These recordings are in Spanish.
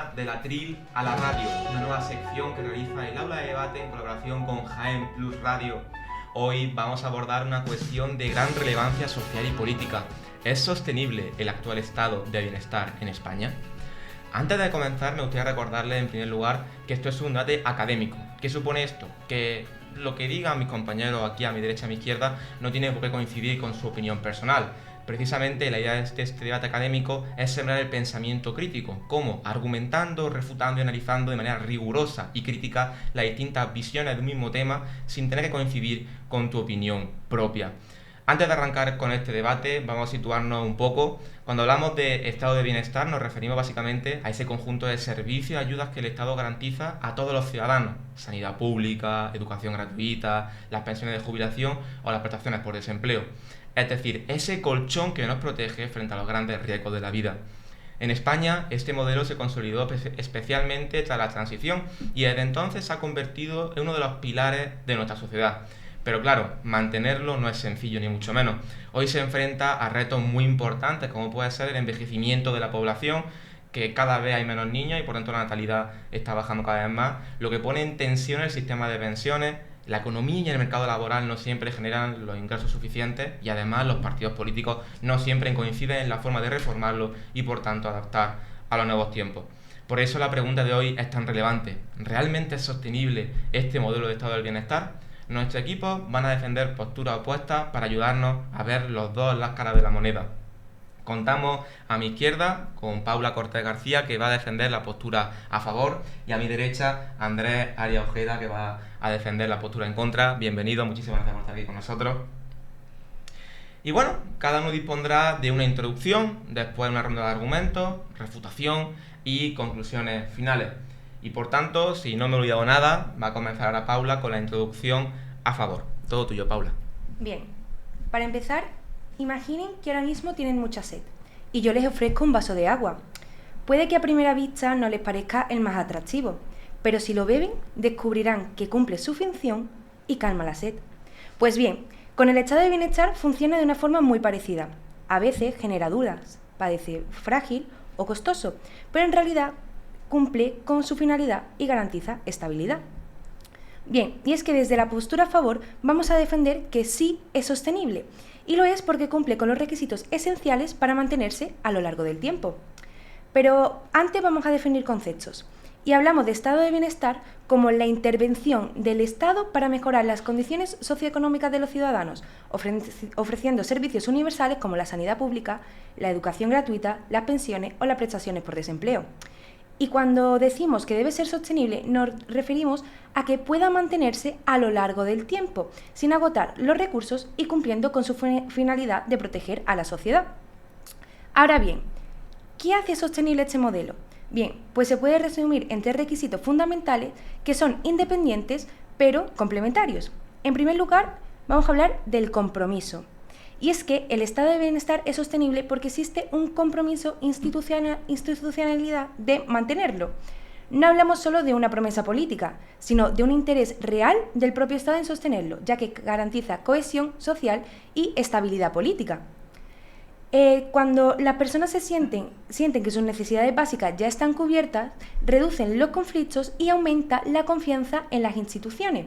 bienvenida del atril a la radio, una nueva sección que realiza el Aula de Debate en colaboración con Jaén Plus Radio. Hoy vamos a abordar una cuestión de gran relevancia social y política. ¿Es sostenible el actual estado de bienestar en España? Antes de comenzar, me gustaría recordarles en primer lugar que esto es un debate académico. ¿Qué supone esto? Que lo que digan mis compañeros aquí a mi derecha y a mi izquierda no tiene por qué coincidir con su opinión personal. Precisamente la idea de este debate académico es sembrar el pensamiento crítico, como argumentando, refutando y analizando de manera rigurosa y crítica las distintas visiones de un mismo tema sin tener que coincidir con tu opinión propia. Antes de arrancar con este debate, vamos a situarnos un poco. Cuando hablamos de estado de bienestar, nos referimos básicamente a ese conjunto de servicios y ayudas que el Estado garantiza a todos los ciudadanos: sanidad pública, educación gratuita, las pensiones de jubilación o las prestaciones por desempleo. Es decir, ese colchón que nos protege frente a los grandes riesgos de la vida. En España, este modelo se consolidó especialmente tras la transición y desde entonces se ha convertido en uno de los pilares de nuestra sociedad. Pero claro, mantenerlo no es sencillo ni mucho menos. Hoy se enfrenta a retos muy importantes como puede ser el envejecimiento de la población, que cada vez hay menos niños y por tanto la natalidad está bajando cada vez más, lo que pone en tensión el sistema de pensiones. La economía y el mercado laboral no siempre generan los ingresos suficientes y además los partidos políticos no siempre coinciden en la forma de reformarlo y por tanto adaptar a los nuevos tiempos. Por eso la pregunta de hoy es tan relevante. ¿Realmente es sostenible este modelo de estado del bienestar? Nuestros equipos van a defender posturas opuestas para ayudarnos a ver las caras de la moneda. Contamos a mi izquierda con Paula Cortés García, que va a defender la postura a favor, y a mi derecha Andrés Arias Ojeda, que va a defender la postura en contra. Bienvenido, muchísimas gracias por estar aquí con nosotros. Y bueno, cada uno dispondrá de una introducción, después una ronda de argumentos, refutación y conclusiones finales. Y por tanto, si no me he olvidado nada, va a comenzar ahora Paula con la introducción a favor. Todo tuyo, Paula. Bien, para empezar, imaginen que ahora mismo tienen mucha sed y yo les ofrezco un vaso de agua. Puede que a primera vista no les parezca el más atractivo, pero si lo beben descubrirán que cumple su función y calma la sed. Pues bien, con el estado de bienestar funciona de una forma muy parecida. A veces genera dudas, parece frágil o costoso, pero en realidad cumple con su finalidad y garantiza estabilidad. Bien, y es que desde la postura a favor vamos a defender que sí es sostenible, y lo es porque cumple con los requisitos esenciales para mantenerse a lo largo del tiempo. Pero antes vamos a definir conceptos, y hablamos de estado de bienestar como la intervención del Estado para mejorar las condiciones socioeconómicas de los ciudadanos, ofreciendo servicios universales como la sanidad pública, la educación gratuita, las pensiones o las prestaciones por desempleo. Y cuando decimos que debe ser sostenible, nos referimos a que pueda mantenerse a lo largo del tiempo, sin agotar los recursos y cumpliendo con su finalidad de proteger a la sociedad. Ahora bien, ¿qué hace sostenible este modelo? Bien, pues se puede resumir en tres requisitos fundamentales que son independientes pero complementarios. En primer lugar, vamos a hablar del compromiso. Y es que el estado de bienestar es sostenible porque existe un compromiso institucionalidad de mantenerlo. No hablamos solo de una promesa política, sino de un interés real del propio Estado en sostenerlo, ya que garantiza cohesión social y estabilidad política. Cuando las personas sienten que sus necesidades básicas ya están cubiertas, reducen los conflictos y aumenta la confianza en las instituciones.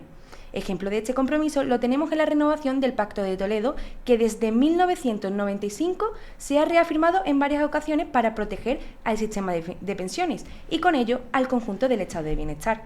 Ejemplo de este compromiso lo tenemos en la renovación del Pacto de Toledo, que desde 1995 se ha reafirmado en varias ocasiones para proteger al sistema de pensiones y con ello al conjunto del estado de bienestar.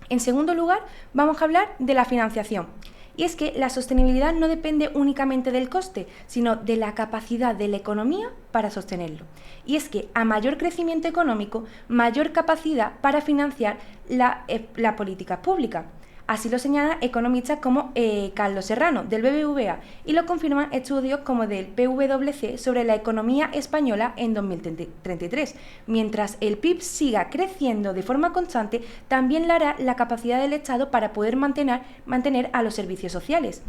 En segundo lugar, vamos a hablar de la financiación. Y es que la sostenibilidad no depende únicamente del coste, sino de la capacidad de la economía para sostenerlo. Y es que a mayor crecimiento económico, mayor capacidad para financiar la política pública. Así lo señalan economistas como Carlos Serrano, del BBVA, y lo confirman estudios como del PwC sobre la economía española en 2033. Mientras el PIB siga creciendo de forma constante, también lo hará la capacidad del Estado para poder mantener a los servicios sociales.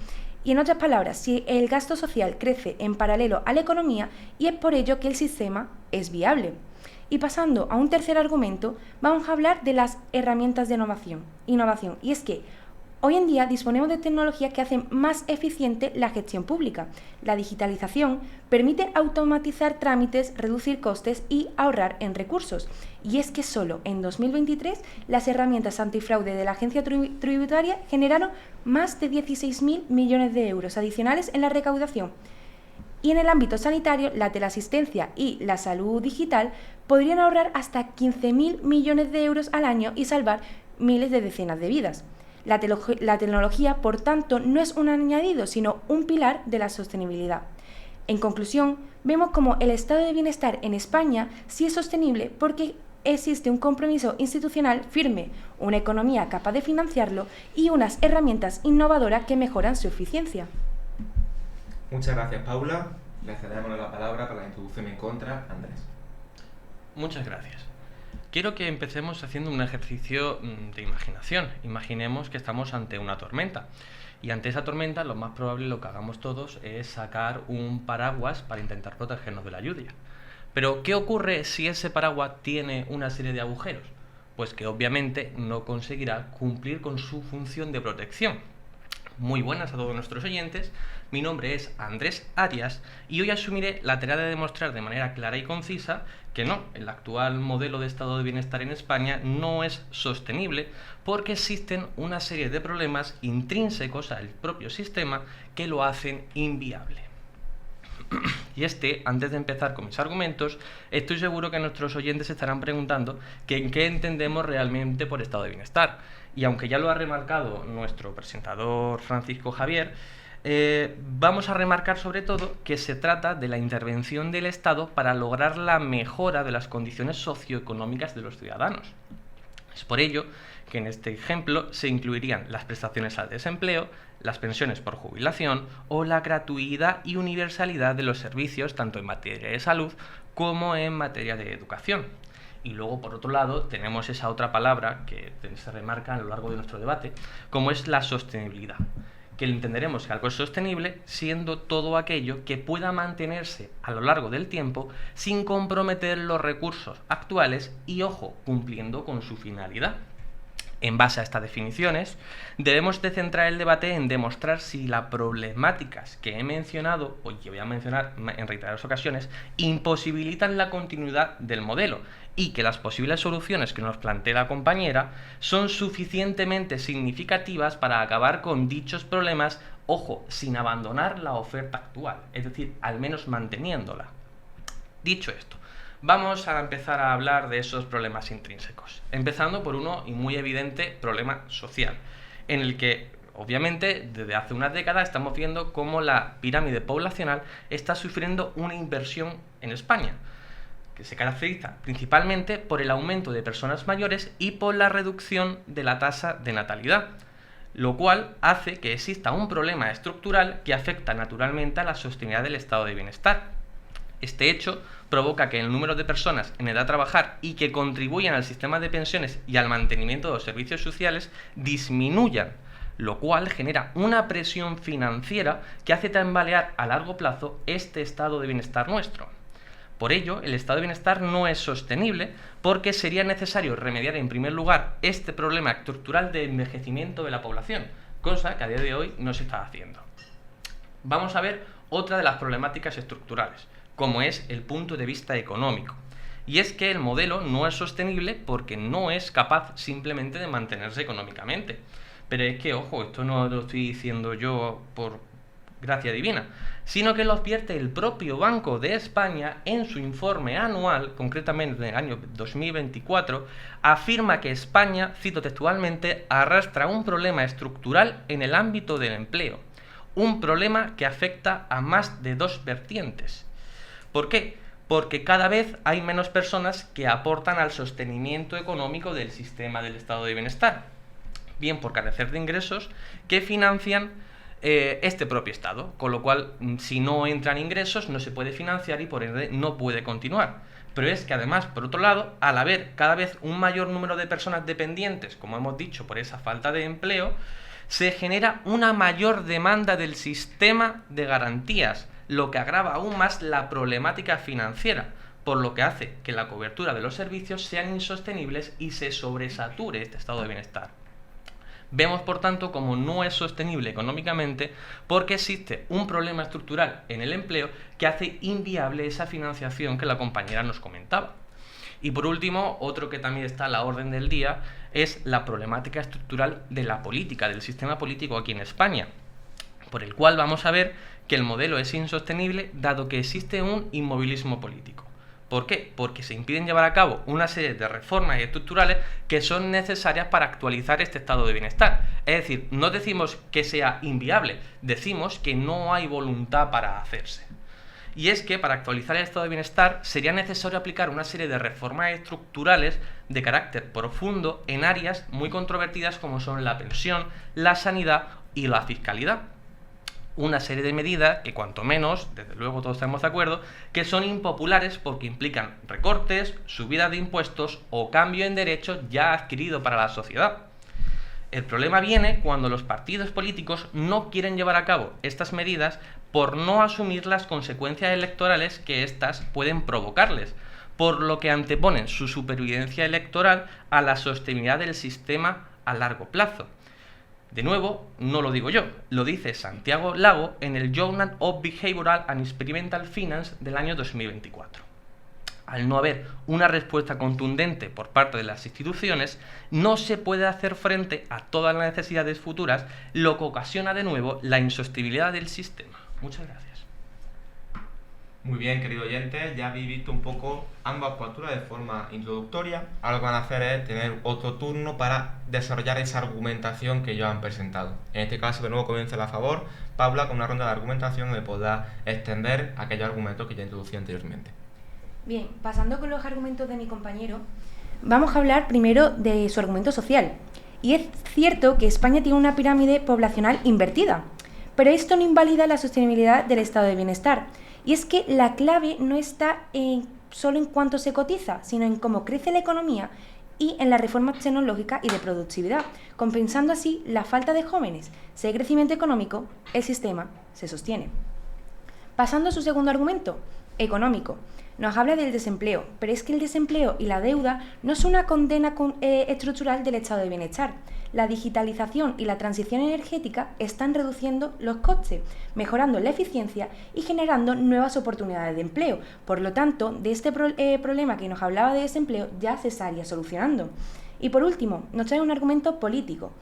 Y en otras palabras, si el gasto social crece en paralelo a la economía, y es por ello que el sistema es viable. Y pasando a un tercer argumento, vamos a hablar de las herramientas de innovación. Y es que Hoy en día disponemos de tecnologías que hacen más eficiente la gestión pública. La digitalización permite automatizar trámites, reducir costes y ahorrar en recursos. Y es que solo en 2023 las herramientas antifraude de la agencia tributaria generaron más de 16.000 millones de euros adicionales en la recaudación. Y en el ámbito sanitario, la teleasistencia y la salud digital podrían ahorrar hasta 15.000 millones de euros al año y salvar miles de decenas de vidas. La tecnología, por tanto, no es un añadido, sino un pilar de la sostenibilidad. En conclusión, vemos como el estado de bienestar en España sí es sostenible porque existe un compromiso institucional firme, una economía capaz de financiarlo y unas herramientas innovadoras que mejoran su eficiencia. Muchas gracias, Paula. Le cedemos la palabra para la introducción en contra, Andrés. Muchas gracias. Quiero que empecemos haciendo un ejercicio de imaginación. Imaginemos que estamos ante una tormenta. Y ante esa tormenta, lo más probable, lo que hagamos todos es sacar un paraguas para intentar protegernos de la lluvia. Pero, ¿qué ocurre si ese paraguas tiene una serie de agujeros? Pues que obviamente no conseguirá cumplir con su función de protección. Muy buenas a todos nuestros oyentes, mi nombre es Andrés Arias y hoy asumiré la tarea de demostrar de manera clara y concisa que no, el actual modelo de estado de bienestar en España no es sostenible porque existen una serie de problemas intrínsecos al propio sistema que lo hacen inviable. Y antes de empezar con mis argumentos, estoy seguro que nuestros oyentes se estarán preguntando qué entendemos realmente por estado de bienestar. Y aunque ya lo ha remarcado nuestro presentador Francisco Javier, vamos a remarcar sobre todo que se trata de la intervención del Estado para lograr la mejora de las condiciones socioeconómicas de los ciudadanos. Es por ello que en este ejemplo se incluirían las prestaciones al desempleo, las pensiones por jubilación o la gratuidad y universalidad de los servicios tanto en materia de salud como en materia de educación. Y luego, por otro lado, tenemos esa otra palabra que se remarca a lo largo de nuestro debate, como es la sostenibilidad, que entenderemos que algo es sostenible siendo todo aquello que pueda mantenerse a lo largo del tiempo sin comprometer los recursos actuales y, ojo, cumpliendo con su finalidad. En base a estas definiciones, debemos de centrar el debate en demostrar si las problemáticas que he mencionado, o que voy a mencionar en reiteradas ocasiones, imposibilitan la continuidad del modelo y que las posibles soluciones que nos plantea la compañera son suficientemente significativas para acabar con dichos problemas, ojo, sin abandonar la oferta actual, es decir, al menos manteniéndola. Dicho esto, vamos a empezar a hablar de esos problemas intrínsecos, empezando por uno y muy evidente problema social, en el que obviamente desde hace unas décadas estamos viendo cómo la pirámide poblacional está sufriendo una inversión en España, que se caracteriza principalmente por el aumento de personas mayores y por la reducción de la tasa de natalidad, lo cual hace que exista un problema estructural que afecta naturalmente a la sostenibilidad del estado de bienestar. Este hecho provoca que el número de personas en edad de trabajar y que contribuyan al sistema de pensiones y al mantenimiento de los servicios sociales disminuyan, lo cual genera una presión financiera que hace tambalear a largo plazo este estado de bienestar nuestro. Por ello, el estado de bienestar no es sostenible porque sería necesario remediar en primer lugar este problema estructural de envejecimiento de la población, cosa que a día de hoy no se está haciendo. Vamos a ver otra de las problemáticas estructurales, como es el punto de vista económico. Y es que el modelo no es sostenible porque no es capaz simplemente de mantenerse económicamente. Pero es que, ojo, esto no lo estoy diciendo yo por gracia divina, sino que lo advierte el propio Banco de España en su informe anual, concretamente en el año 2024, afirma que España, cito textualmente, arrastra un problema estructural en el ámbito del empleo, un problema que afecta a más de dos vertientes. ¿Por qué? Porque cada vez hay menos personas que aportan al sostenimiento económico del sistema del estado de bienestar, bien por carecer de ingresos que financian este propio estado, con lo cual si no entran ingresos no se puede financiar y por ende no puede continuar. Pero es que además, por otro lado, al haber cada vez un mayor número de personas dependientes, como hemos dicho, por esa falta de empleo, se genera una mayor demanda del sistema de garantías, lo que agrava aún más la problemática financiera, por lo que hace que la cobertura de los servicios sean insostenibles y se sobresature este estado de bienestar. Vemos, por tanto, como no es sostenible económicamente porque existe un problema estructural en el empleo que hace inviable esa financiación que la compañera nos comentaba. Y por último, otro que también está a la orden del día es la problemática estructural de la política, del sistema político aquí en España, por el cual vamos a ver que el modelo es insostenible dado que existe un inmovilismo político. ¿Por qué? Porque se impiden llevar a cabo una serie de reformas estructurales que son necesarias para actualizar este estado de bienestar. Es decir, no decimos que sea inviable, decimos que no hay voluntad para hacerse. Y es que para actualizar el estado de bienestar sería necesario aplicar una serie de reformas estructurales de carácter profundo en áreas muy controvertidas como son la pensión, la sanidad y la fiscalidad. Una serie de medidas que cuanto menos, desde luego todos estamos de acuerdo, que son impopulares porque implican recortes, subida de impuestos o cambio en derechos ya adquirido para la sociedad. El problema viene cuando los partidos políticos no quieren llevar a cabo estas medidas por no asumir las consecuencias electorales que éstas pueden provocarles, por lo que anteponen su supervivencia electoral a la sostenibilidad del sistema a largo plazo. De nuevo, no lo digo yo, lo dice Santiago Lago en el Journal of Behavioral and Experimental Finance del año 2024. Al no haber una respuesta contundente por parte de las instituciones, no se puede hacer frente a todas las necesidades futuras, lo que ocasiona de nuevo la insostenibilidad del sistema. Muchas gracias. Muy bien, querido oyente, ya habéis visto un poco ambas posturas de forma introductoria. Ahora lo que van a hacer es tener otro turno para desarrollar esa argumentación que ellos han presentado. En este caso, de nuevo comienza a favor, Paula, con una ronda de argumentación donde podrá extender aquellos argumentos que ya introducí anteriormente. Bien, pasando con los argumentos de mi compañero, vamos a hablar primero de su argumento social. Y es cierto que España tiene una pirámide poblacional invertida, pero esto no invalida la sostenibilidad del estado de bienestar. Y es que la clave no está solo en cuánto se cotiza, sino en cómo crece la economía y en la reforma tecnológica y de productividad, compensando así la falta de jóvenes. Si hay crecimiento económico, el sistema se sostiene. Pasando a su segundo argumento, económico. Nos habla del desempleo, pero es que el desempleo y la deuda no es una condena estructural del estado de bienestar. La digitalización y la transición energética están reduciendo los costes, mejorando la eficiencia y generando nuevas oportunidades de empleo. Por lo tanto, de este problema que nos hablaba de desempleo ya se estaría solucionando. Y por último, nos trae un argumento político.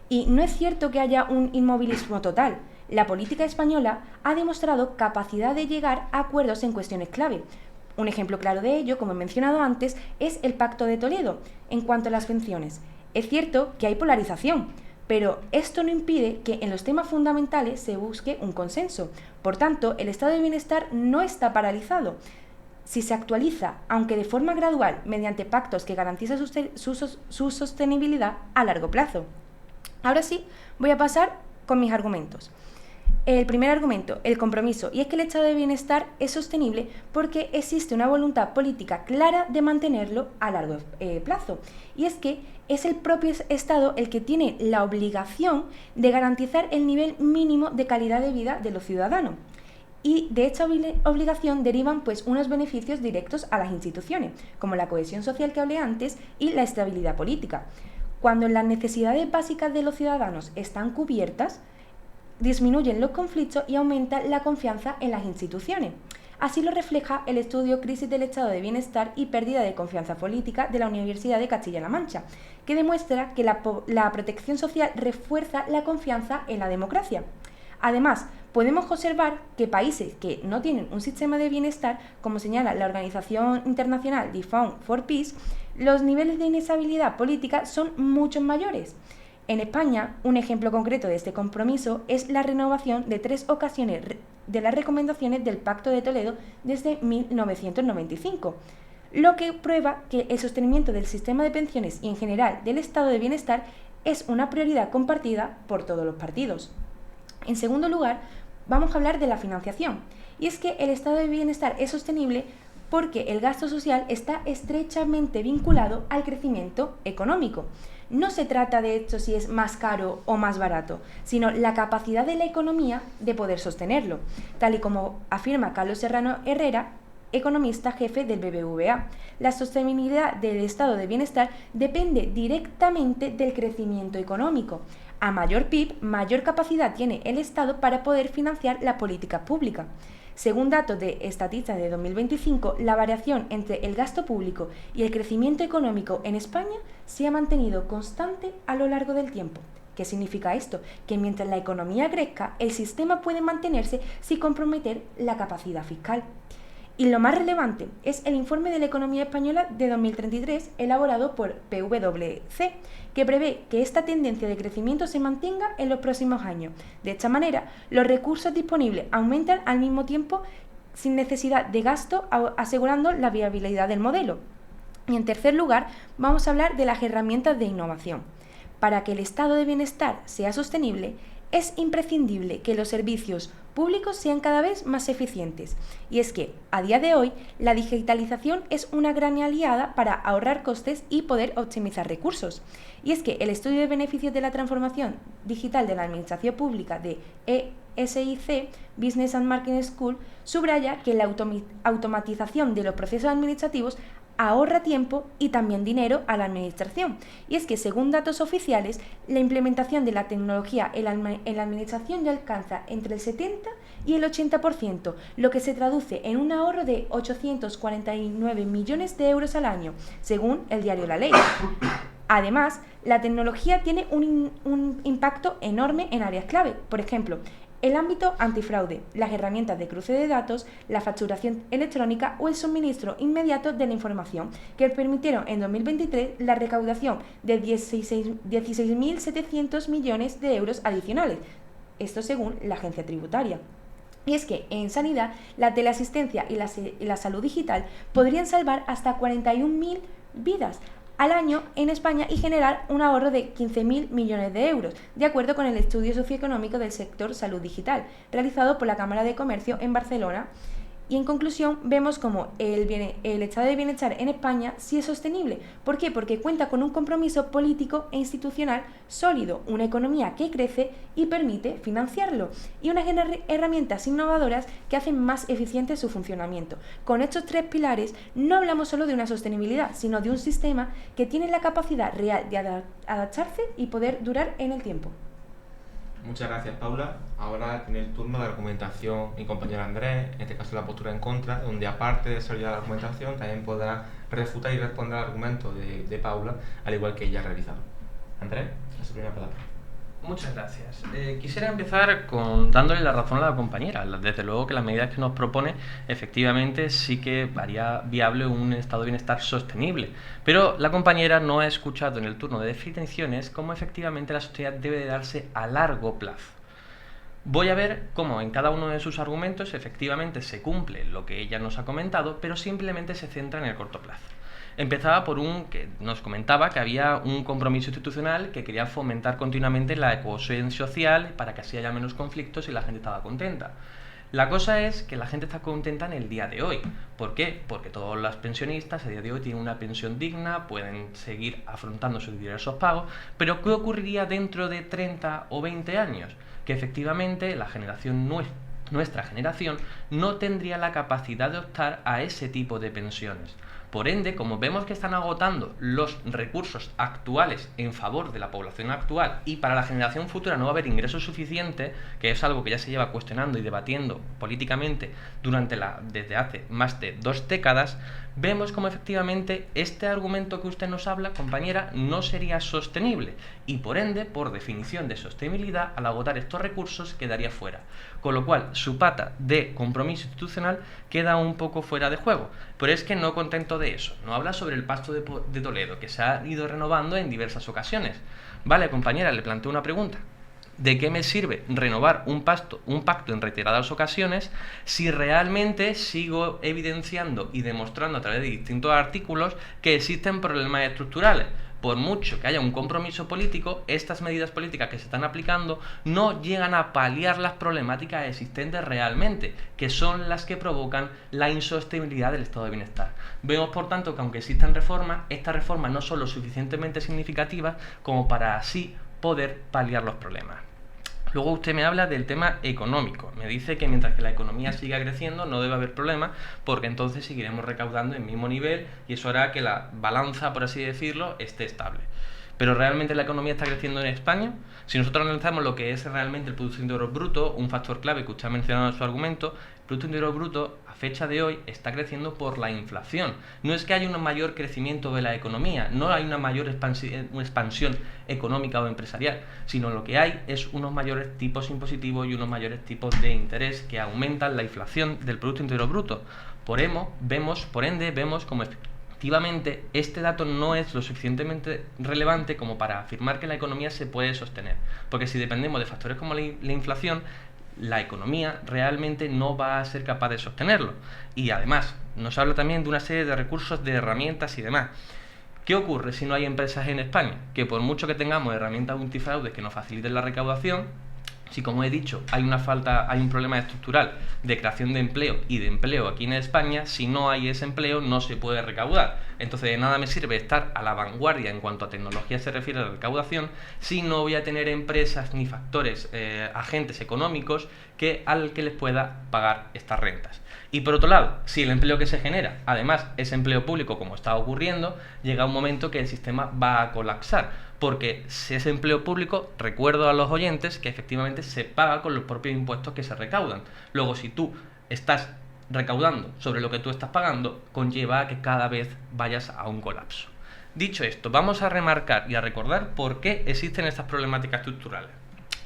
Y no es cierto que haya un inmovilismo total. La política española ha demostrado capacidad de llegar a acuerdos en cuestiones clave. Un ejemplo claro de ello, como he mencionado antes, es el Pacto de Toledo en cuanto a las pensiones. Es cierto que hay polarización, pero esto no impide que en los temas fundamentales se busque un consenso. Por tanto, el estado de bienestar no está paralizado. Si se actualiza, aunque de forma gradual, mediante pactos que garantizan su sostenibilidad a largo plazo. Ahora sí, voy a pasar con mis argumentos. El primer argumento, el compromiso, y es que el estado de bienestar es sostenible porque existe una voluntad política clara de mantenerlo a largo plazo. Y es que es el propio Estado el que tiene la obligación de garantizar el nivel mínimo de calidad de vida de los ciudadanos. Y de esta obligación derivan pues unos beneficios directos a las instituciones, como la cohesión social que hablé antes y la estabilidad política. Cuando las necesidades básicas de los ciudadanos están cubiertas, disminuyen los conflictos y aumenta la confianza en las instituciones. Así lo refleja el estudio Crisis del Estado de Bienestar y Pérdida de Confianza Política de la Universidad de Castilla-La Mancha, que demuestra que la protección social refuerza la confianza en la democracia. Además, podemos observar que países que no tienen un sistema de bienestar, como señala la organización internacional The Fund for Peace, los niveles de inestabilidad política son mucho mayores. En España, un ejemplo concreto de este compromiso es la renovación de 3 ocasiones de las recomendaciones del Pacto de Toledo desde 1995, lo que prueba que el sostenimiento del sistema de pensiones y en general del estado de bienestar es una prioridad compartida por todos los partidos. En segundo lugar, vamos a hablar de la financiación, y es que el estado de bienestar es sostenible porque el gasto social está estrechamente vinculado al crecimiento económico. No se trata de esto si es más caro o más barato, sino la capacidad de la economía de poder sostenerlo. Tal y como afirma Carlos Serrano Herrera, economista jefe del BBVA. La sostenibilidad del estado de bienestar depende directamente del crecimiento económico. A mayor PIB, mayor capacidad tiene el Estado para poder financiar la política pública. Según datos de Statista de 2025, la variación entre el gasto público y el crecimiento económico en España se ha mantenido constante a lo largo del tiempo. ¿Qué significa esto? Que mientras la economía crezca, el sistema puede mantenerse sin comprometer la capacidad fiscal. Y lo más relevante es el informe de la economía española de 2033 elaborado por PwC, que prevé que esta tendencia de crecimiento se mantenga en los próximos años. De esta manera, los recursos disponibles aumentan al mismo tiempo sin necesidad de gasto, asegurando la viabilidad del modelo. Y en tercer lugar, vamos a hablar de las herramientas de innovación. Para que el estado de bienestar sea sostenible, es imprescindible que los servicios públicos sean cada vez más eficientes. Y es que, a día de hoy, la digitalización es una gran aliada para ahorrar costes y poder optimizar recursos. Y es que el estudio de beneficios de la transformación digital de la administración pública de ESIC, Business and Marketing School, subraya que la automatización de los procesos administrativos ahorra tiempo y también dinero a la administración. Y es que, según datos oficiales, la implementación de la tecnología en la administración ya alcanza entre el 70 y el 80%, lo que se traduce en un ahorro de 849 millones de euros al año, según el diario La Ley. Además, la tecnología tiene un impacto enorme en áreas clave. Por ejemplo, el ámbito antifraude, las herramientas de cruce de datos, la facturación electrónica o el suministro inmediato de la información, que permitieron en 2023 la recaudación de 16.700 millones de euros adicionales. Esto según la agencia tributaria. Y es que en sanidad, la teleasistencia y la salud digital podrían salvar hasta 41.000 vidas al año en España y generar un ahorro de 15.000 millones de euros, de acuerdo con el estudio socioeconómico del sector salud digital, realizado por la Cámara de Comercio en Barcelona. Y en conclusión, vemos como el estado de bienestar en España sí es sostenible. ¿Por qué? Porque cuenta con un compromiso político e institucional sólido, una economía que crece y permite financiarlo, y unas herramientas innovadoras que hacen más eficiente su funcionamiento. Con estos tres pilares no hablamos solo de una sostenibilidad, sino de un sistema que tiene la capacidad real de adaptarse y poder durar en el tiempo. Muchas gracias, Paula. Ahora tiene el turno de argumentación mi compañero Andrés, en este caso la postura en contra, donde aparte de desarrollar la argumentación, también podrá refutar y responder al argumento de Paula, al igual que ella ha realizado. Andrés, es su primera palabra. Muchas gracias. Quisiera empezar dándole la razón a la compañera. Desde luego que las medidas que nos propone efectivamente sí que haría viable un estado de bienestar sostenible, pero la compañera no ha escuchado en el turno de definiciones cómo efectivamente la sostenibilidad debe de darse a largo plazo. Voy a ver cómo en cada uno de sus argumentos efectivamente se cumple lo que ella nos ha comentado, pero simplemente se centra en el corto plazo. Empezaba por que nos comentaba que había un compromiso institucional que quería fomentar continuamente la cohesión social para que así haya menos conflictos y la gente estaba contenta. La cosa es que la gente está contenta en el día de hoy. ¿Por qué? Porque todos los pensionistas a día de hoy tienen una pensión digna, pueden seguir afrontando sus diversos pagos, pero ¿qué ocurriría dentro de 30 o 20 años? Que efectivamente la generación nuestra generación no tendría la capacidad de optar a ese tipo de pensiones. Por ende, como vemos que están agotando los recursos actuales en favor de la población actual y para la generación futura no va a haber ingresos suficientes, que es algo que ya se lleva cuestionando y debatiendo políticamente desde hace más de 2 décadas, vemos como efectivamente este argumento que usted nos habla, compañera, no sería sostenible y por ende, por definición de sostenibilidad, al agotar estos recursos quedaría fuera. Con lo cual, su pata de compromiso institucional queda un poco fuera de juego. Pero es que no contento de eso, no habla sobre el Pacto de Toledo, que se ha ido renovando en diversas ocasiones. Vale, compañera, le planteo una pregunta. ¿De qué me sirve renovar un pacto en reiteradas ocasiones si realmente sigo evidenciando y demostrando a través de distintos artículos que existen problemas estructurales? Por mucho que haya un compromiso político, estas medidas políticas que se están aplicando no llegan a paliar las problemáticas existentes realmente, que son las que provocan la insostenibilidad del estado de bienestar. Vemos, por tanto, que aunque existan reformas, estas reformas no son lo suficientemente significativas como para así poder paliar los problemas. Luego usted me habla del tema económico. Me dice que mientras que la economía siga creciendo no debe haber problema, porque entonces seguiremos recaudando en el mismo nivel y eso hará que la balanza, por así decirlo, esté estable. ¿Pero realmente la economía está creciendo en España? Si nosotros analizamos lo que es realmente el Producto Interior Bruto, un factor clave que usted ha mencionado en su argumento, el Producto Interior Bruto a fecha de hoy está creciendo por la inflación. No es que haya un mayor crecimiento de la economía, no hay una mayor expansión económica o empresarial, sino lo que hay es unos mayores tipos impositivos y unos mayores tipos de interés que aumentan la inflación del Producto Interior Bruto. Por ende, vemos como efectivamente este dato no es lo suficientemente relevante como para afirmar que la economía se puede sostener, porque si dependemos de factores como la inflación, la economía realmente no va a ser capaz de sostenerlo. Y además nos habla también de una serie de recursos, de herramientas y demás. ¿Qué ocurre si no hay empresas en España? Que por mucho que tengamos herramientas antifraude que nos faciliten la recaudación, si como he dicho hay un problema estructural de creación de empleo y de empleo aquí en España, si no hay ese empleo no se puede recaudar. Entonces de nada me sirve estar a la vanguardia en cuanto a tecnología se refiere a la recaudación si no voy a tener empresas ni factores, agentes económicos al que les pueda pagar estas rentas. Y por otro lado, si el empleo que se genera, además es empleo público como está ocurriendo, llega un momento que el sistema va a colapsar, porque si es empleo público, recuerdo a los oyentes que efectivamente se paga con los propios impuestos que se recaudan. Luego, si tú estás recaudando sobre lo que tú estás pagando, conlleva a que cada vez vayas a un colapso. Dicho esto, vamos a remarcar y a recordar por qué existen estas problemáticas estructurales.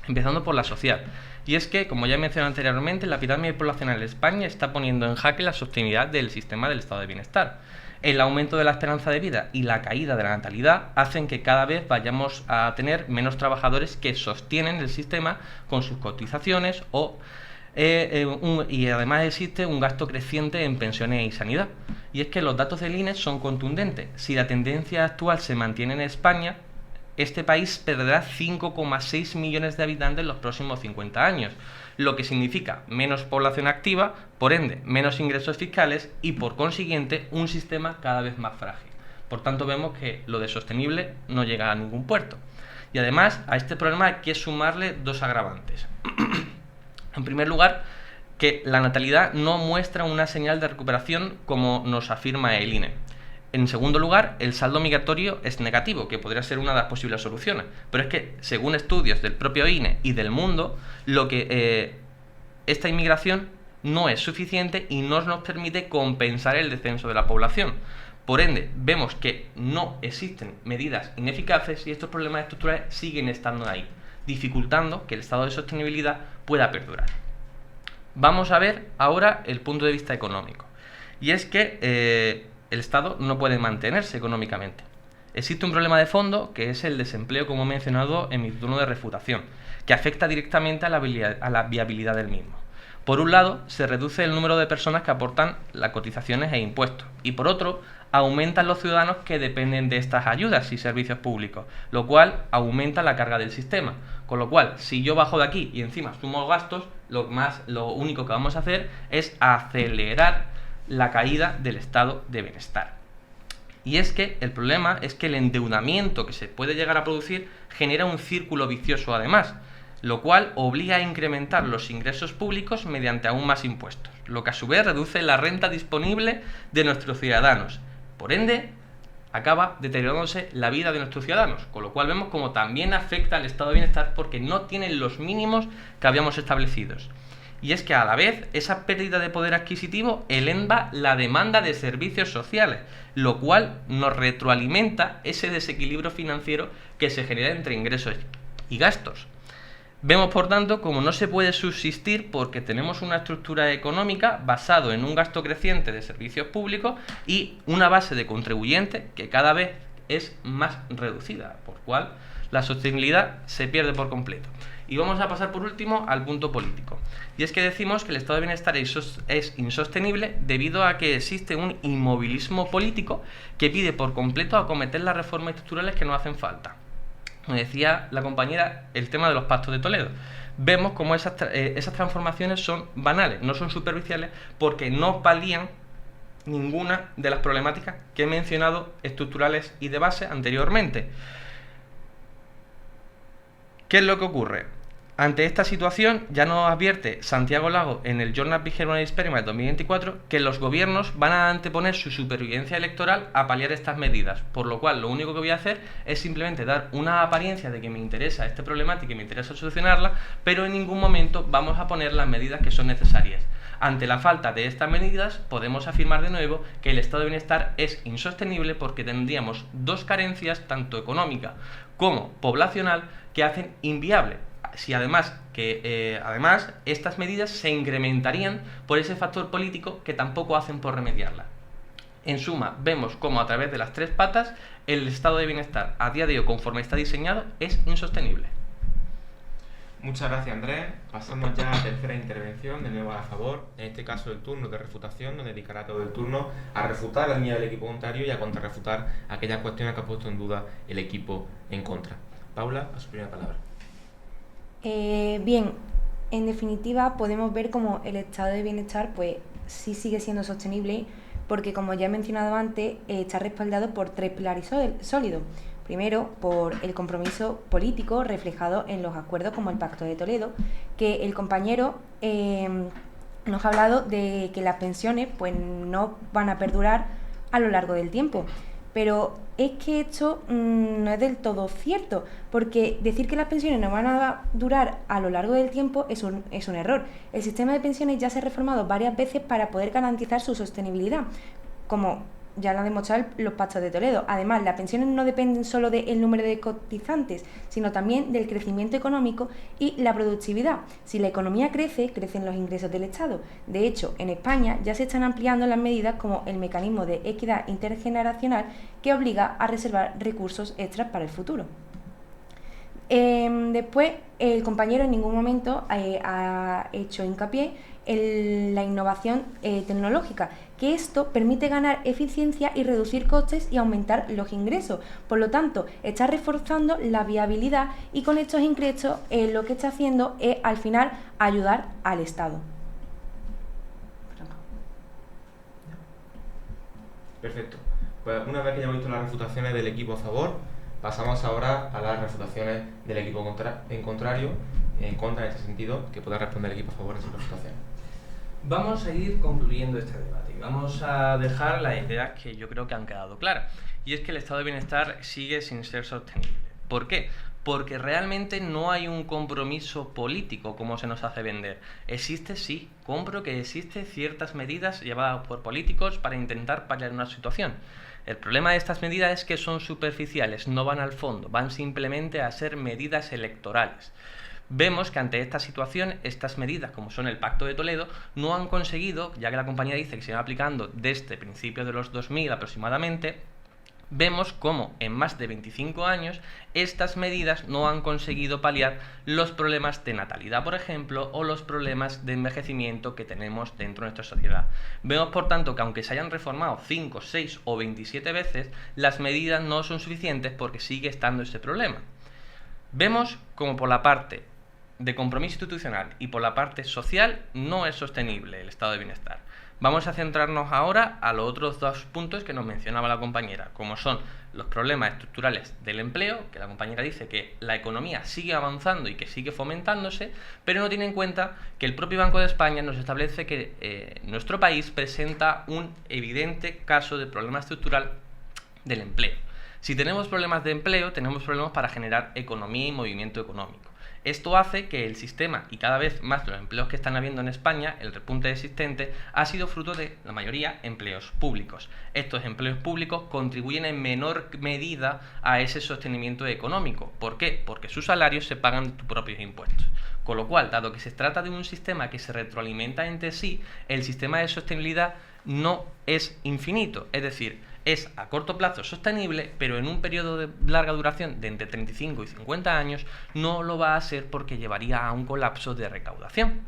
Empezando por la social. Y es que, como ya he mencionado anteriormente, la pirámide poblacional en España está poniendo en jaque la sostenibilidad del sistema del estado de bienestar. El aumento de la esperanza de vida y la caída de la natalidad hacen que cada vez vayamos a tener menos trabajadores que sostienen el sistema con sus cotizaciones y además existe un gasto creciente en pensiones y sanidad. Y es que los datos del INE son contundentes. Si la tendencia actual se mantiene en España, este país perderá 5,6 millones de habitantes en los próximos 50 años, lo que significa menos población activa, por ende, menos ingresos fiscales y, por consiguiente, un sistema cada vez más frágil. Por tanto, vemos que lo de sostenible no llega a ningún puerto. Y además, a este problema hay que sumarle dos agravantes. En primer lugar, que la natalidad no muestra una señal de recuperación como nos afirma el INE. En segundo lugar, el saldo migratorio es negativo, que podría ser una de las posibles soluciones. Pero es que, según estudios del propio INE y del mundo, esta inmigración no es suficiente y no nos permite compensar el descenso de la población. Por ende, vemos que no existen medidas ineficaces y estos problemas estructurales siguen estando ahí, dificultando que el estado de sostenibilidad pueda perdurar. Vamos a ver ahora el punto de vista económico. Y es que el Estado no puede mantenerse económicamente. Existe un problema de fondo que es el desempleo, como he mencionado en mi turno de refutación, que afecta directamente a la viabilidad del mismo. Por un lado, se reduce el número de personas que aportan las cotizaciones e impuestos, y por otro, aumentan los ciudadanos que dependen de estas ayudas y servicios públicos, lo cual aumenta la carga del sistema. Con lo cual, si yo bajo de aquí y encima sumo gastos, lo único que vamos a hacer es acelerar la caída del estado de bienestar. Y es que el problema es que el endeudamiento que se puede llegar a producir genera un círculo vicioso además, lo cual obliga a incrementar los ingresos públicos mediante aún más impuestos, lo que a su vez reduce la renta disponible de nuestros ciudadanos. Por ende, acaba deteriorándose la vida de nuestros ciudadanos, con lo cual vemos como también afecta al estado de bienestar porque no tienen los mínimos que habíamos establecidos. Y es que a la vez esa pérdida de poder adquisitivo eleva la demanda de servicios sociales, lo cual nos retroalimenta ese desequilibrio financiero que se genera entre ingresos y gastos. Vemos, por tanto, como no se puede subsistir porque tenemos una estructura económica basada en un gasto creciente de servicios públicos y una base de contribuyentes que cada vez es más reducida, por lo cual la sostenibilidad se pierde por completo. Y vamos a pasar por último al punto político. Y es que decimos que el estado de bienestar es insostenible debido a que existe un inmovilismo político que pide por completo acometer las reformas estructurales que nos hacen falta. Como decía la compañera, el tema de los pactos de Toledo. Vemos cómo esas transformaciones son banales, no son superficiales, porque no palían ninguna de las problemáticas que he mencionado estructurales y de base anteriormente. ¿Qué es lo que ocurre? Ante esta situación, ya nos advierte Santiago Lago en el Journal Behavioral Experiment 2024 que los gobiernos van a anteponer su supervivencia electoral a paliar estas medidas, por lo cual lo único que voy a hacer es simplemente dar una apariencia de que me interesa esta problemática y me interesa solucionarla, pero en ningún momento vamos a poner las medidas que son necesarias. Ante la falta de estas medidas, podemos afirmar de nuevo que el estado de bienestar es insostenible porque tendríamos dos carencias, tanto económica como poblacional, que hacen inviable. Si además estas medidas se incrementarían por ese factor político que tampoco hacen por remediarla. En suma, vemos cómo a través de las tres patas el estado de bienestar a día de hoy, conforme está diseñado, es insostenible. Muchas gracias, Andrés. Pasamos ya a la tercera intervención, de nuevo a favor. En este caso el turno de refutación, donde dedicará todo el turno a refutar la línea del equipo contrario y a contrarrefutar aquellas cuestiones que ha puesto en duda el equipo en contra. Paula, a su primera palabra. Bien, en definitiva podemos ver como el estado de bienestar pues sí sigue siendo sostenible porque, como ya he mencionado antes, está respaldado por tres pilares sólidos. Primero, por el compromiso político reflejado en los acuerdos como el Pacto de Toledo, que el compañero nos ha hablado de que las pensiones pues no van a perdurar a lo largo del tiempo. Pero es que esto no es del todo cierto, porque decir que las pensiones no van a durar a lo largo del tiempo es un error. El sistema de pensiones ya se ha reformado varias veces para poder garantizar su sostenibilidad, como ya lo han demostrado los pactos de Toledo. Además, las pensiones no dependen solo del número de cotizantes, sino también del crecimiento económico y la productividad. Si la economía crece, crecen los ingresos del Estado. De hecho, en España ya se están ampliando las medidas como el mecanismo de equidad intergeneracional, que obliga a reservar recursos extras para el futuro. Después, el compañero en ningún momento ha hecho hincapié en la innovación tecnológica, que esto permite ganar eficiencia y reducir costes y aumentar los ingresos. Por lo tanto, está reforzando la viabilidad y con estos ingresos lo que está haciendo es al final ayudar al Estado. Perfecto. Pues una vez que ya hemos visto las refutaciones del equipo a favor, pasamos ahora a las refutaciones del equipo en contrario, en contra en este sentido, que pueda responder el equipo a favor de su refutación. Vamos a ir concluyendo este debate y vamos a dejar las ideas que yo creo que han quedado claras. Y es que el estado de bienestar sigue sin ser sostenible. ¿Por qué? Porque realmente no hay un compromiso político como se nos hace vender. Existe, sí, compro que existe ciertas medidas llevadas por políticos para intentar paliar una situación. El problema de estas medidas es que son superficiales, no van al fondo, van simplemente a ser medidas electorales. Vemos que ante esta situación, estas medidas, como son el Pacto de Toledo, no han conseguido, ya que la compañía dice que se van aplicando desde principios de los 2000 aproximadamente, vemos cómo en más de 25 años estas medidas no han conseguido paliar los problemas de natalidad, por ejemplo, o los problemas de envejecimiento que tenemos dentro de nuestra sociedad. Vemos, por tanto, que aunque se hayan reformado 5, 6 o 27 veces, las medidas no son suficientes porque sigue estando ese problema. Vemos como por la parte de compromiso institucional y por la parte social no es sostenible el estado de bienestar. Vamos a centrarnos ahora a los otros dos puntos que nos mencionaba la compañera, como son los problemas estructurales del empleo, que la compañera dice que la economía sigue avanzando y que sigue fomentándose, pero no tiene en cuenta que el propio Banco de España nos establece que nuestro país presenta un evidente caso de problema estructural del empleo. Si tenemos problemas de empleo, tenemos problemas para generar economía y movimiento económico. Esto hace que el sistema, y cada vez más los empleos que están habiendo en España, el repunte existente, ha sido fruto de, la mayoría, empleos públicos. Estos empleos públicos contribuyen en menor medida a ese sostenimiento económico. ¿Por qué? Porque sus salarios se pagan de tus propios impuestos. Con lo cual, dado que se trata de un sistema que se retroalimenta entre sí, el sistema de sostenibilidad no es infinito, es decir, es a corto plazo sostenible, pero en un periodo de larga duración de entre 35 y 50 años no lo va a ser porque llevaría a un colapso de recaudación.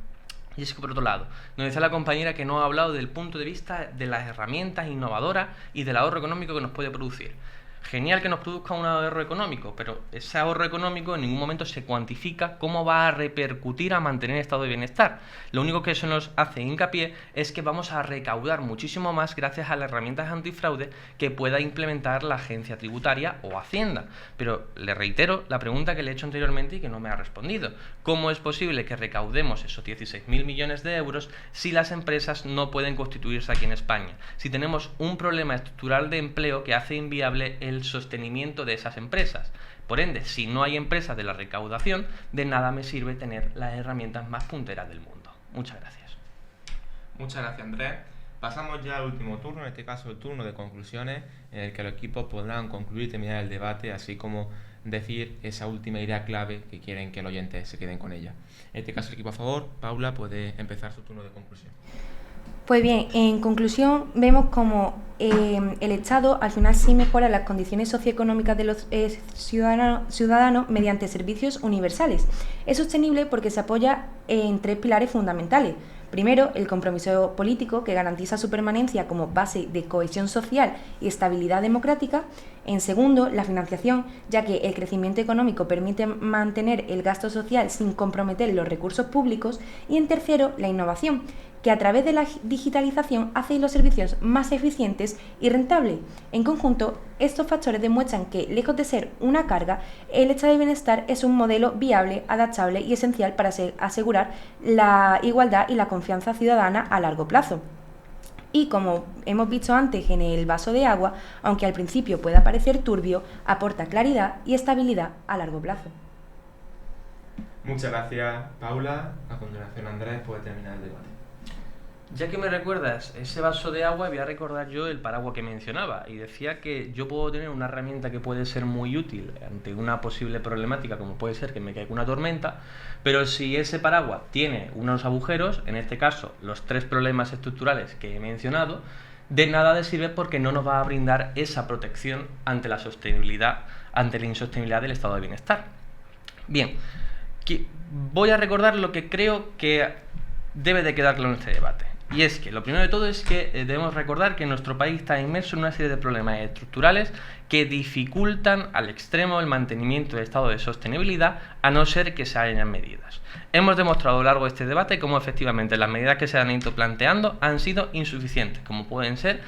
Y es que, por otro lado, nos decía la compañera que no ha hablado del punto de vista de las herramientas innovadoras y del ahorro económico que nos puede producir. Genial que nos produzca un ahorro económico, pero ese ahorro económico en ningún momento se cuantifica cómo va a repercutir a mantener el estado de bienestar. Lo único que eso nos hace hincapié es que vamos a recaudar muchísimo más gracias a las herramientas antifraude que pueda implementar la agencia tributaria o Hacienda. Pero le reitero la pregunta que le he hecho anteriormente y que no me ha respondido. ¿Cómo es posible que recaudemos esos 16.000 millones de euros si las empresas no pueden constituirse aquí en España? Si tenemos un problema estructural de empleo que hace inviable el sostenimiento de esas empresas. Por ende, si no hay empresas de la recaudación, de nada me sirve tener las herramientas más punteras del mundo. Muchas gracias. Muchas gracias, Andrés. Pasamos ya al último turno, en este caso el turno de conclusiones, en el que los equipos podrán concluir y terminar el debate, así como decir esa última idea clave que quieren que los oyentes se queden con ella. En este caso, el equipo a favor, Paula, puede empezar su turno de conclusión. Pues bien, en conclusión, vemos como el Estado al final sí mejora las condiciones socioeconómicas de los ciudadanos mediante servicios universales. Es sostenible porque se apoya en 3 pilares fundamentales. Primero, el compromiso político, que garantiza su permanencia como base de cohesión social y estabilidad democrática. En segundo, la financiación, ya que el crecimiento económico permite mantener el gasto social sin comprometer los recursos públicos. Y en tercero, la innovación, que a través de la digitalización hace los servicios más eficientes y rentables. En conjunto, estos factores demuestran que, lejos de ser una carga, el estado de bienestar es un modelo viable, adaptable y esencial para asegurar la igualdad y la confianza ciudadana a largo plazo. Y como hemos visto antes en el vaso de agua, aunque al principio pueda parecer turbio, aporta claridad y estabilidad a largo plazo. Muchas gracias, Paula. A continuación, Andrés puede terminar el debate. Ya que me recuerdas ese vaso de agua, voy a recordar yo el paraguas que mencionaba y decía que yo puedo tener una herramienta que puede ser muy útil ante una posible problemática como puede ser que me caiga una tormenta, pero si ese paraguas tiene unos agujeros, en este caso los 3 problemas estructurales que he mencionado, de nada le sirve porque no nos va a brindar esa protección ante la sostenibilidad, ante la insostenibilidad del estado de bienestar. Bien, voy a recordar lo que creo que debe de quedar claro en este debate. Y es que lo primero de todo es que debemos recordar que nuestro país está inmerso en una serie de problemas estructurales que dificultan al extremo el mantenimiento del estado de sostenibilidad a no ser que se hayan medidas. Hemos demostrado a lo largo de este debate cómo efectivamente las medidas que se han ido planteando han sido insuficientes, como pueden ser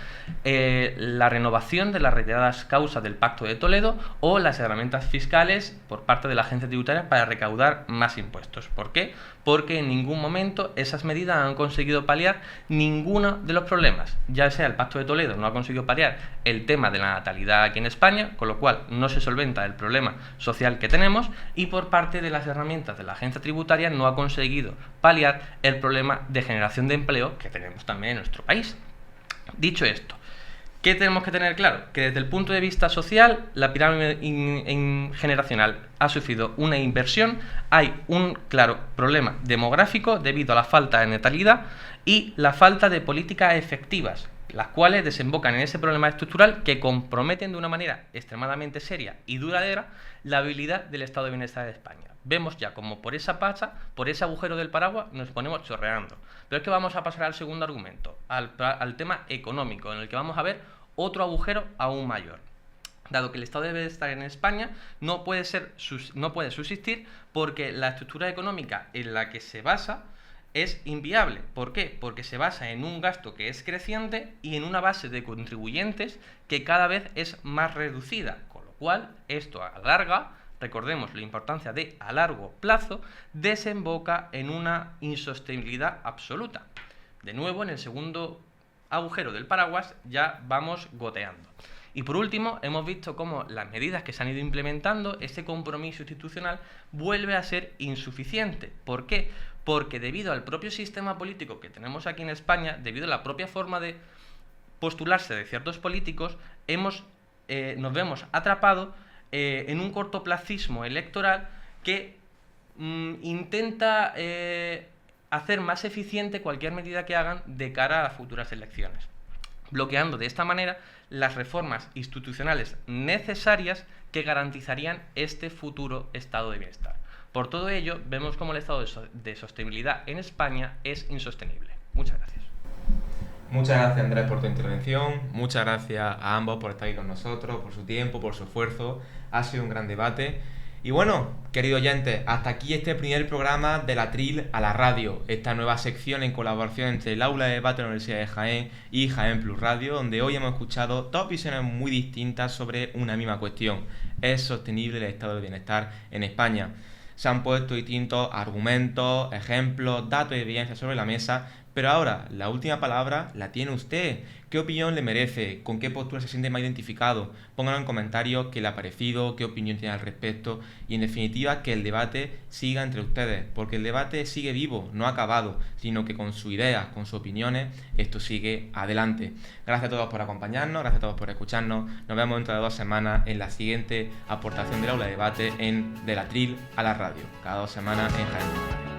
la renovación de las reiteradas causas del Pacto de Toledo o las herramientas fiscales por parte de la agencia tributaria para recaudar más impuestos. ¿Por qué? Porque en ningún momento esas medidas han conseguido paliar ninguno de los problemas. Ya sea el Pacto de Toledo no ha conseguido paliar el tema de la natalidad aquí en España, con lo cual no se solventa el problema social que tenemos, y por parte de las herramientas de la agencia tributaria no ha conseguido paliar el problema de generación de empleo que tenemos también en nuestro país. Dicho esto, ¿qué tenemos que tener claro? Que desde el punto de vista social, la pirámide generacional ha sufrido una inversión, hay un claro problema demográfico debido a la falta de natalidad y la falta de políticas efectivas, las cuales desembocan en ese problema estructural que comprometen de una manera extremadamente seria y duradera la habilidad del estado de bienestar de España. Vemos ya como por esa pacha, por ese agujero del paraguas, nos ponemos chorreando. Pero es que vamos a pasar al segundo argumento, al tema económico, en el que vamos a ver otro agujero aún mayor. Dado que el estado de bienestar en España no puede subsistir porque la estructura económica en la que se basa es inviable. ¿Por qué? Porque se basa en un gasto que es creciente y en una base de contribuyentes que cada vez es más reducida, con lo cual esto a larga, recordemos la importancia de a largo plazo, desemboca en una insostenibilidad absoluta. De nuevo, en el segundo agujero del paraguas ya vamos goteando. Y por último, hemos visto cómo las medidas que se han ido implementando, ese compromiso institucional vuelve a ser insuficiente. ¿Por qué? Porque debido al propio sistema político que tenemos aquí en España, debido a la propia forma de postularse de ciertos políticos, nos vemos atrapados en un cortoplacismo electoral que intenta hacer más eficiente cualquier medida que hagan de cara a las futuras elecciones, bloqueando de esta manera las reformas institucionales necesarias que garantizarían este futuro estado de bienestar. Por todo ello, vemos cómo el estado de sostenibilidad en España es insostenible. Muchas gracias. Muchas gracias, Andrés, por tu intervención. Muchas gracias a ambos por estar ahí con nosotros, por su tiempo, por su esfuerzo. Ha sido un gran debate. Y bueno, queridos oyentes, hasta aquí este primer programa de la Atril a la radio, esta nueva sección en colaboración entre el Aula de Debate de la Universidad de Jaén y Jaén Plus Radio, donde hoy hemos escuchado dos visiones muy distintas sobre una misma cuestión: ¿es sostenible el estado de bienestar en España? Se han puesto distintos argumentos, ejemplos, datos y evidencias sobre la mesa, pero ahora la última palabra la tiene usted. ¿Qué opinión le merece? ¿Con qué postura se siente más identificado? Pónganlo en comentarios qué le ha parecido, qué opinión tiene al respecto y en definitiva que el debate siga entre ustedes, porque el debate sigue vivo, no ha acabado, sino que con sus ideas, con sus opiniones, esto sigue adelante. Gracias a todos por acompañarnos, gracias a todos por escucharnos. Nos vemos dentro de 2 semanas en la siguiente aportación del aula de debate de la Atril a la radio, cada 2 semanas en Jaén.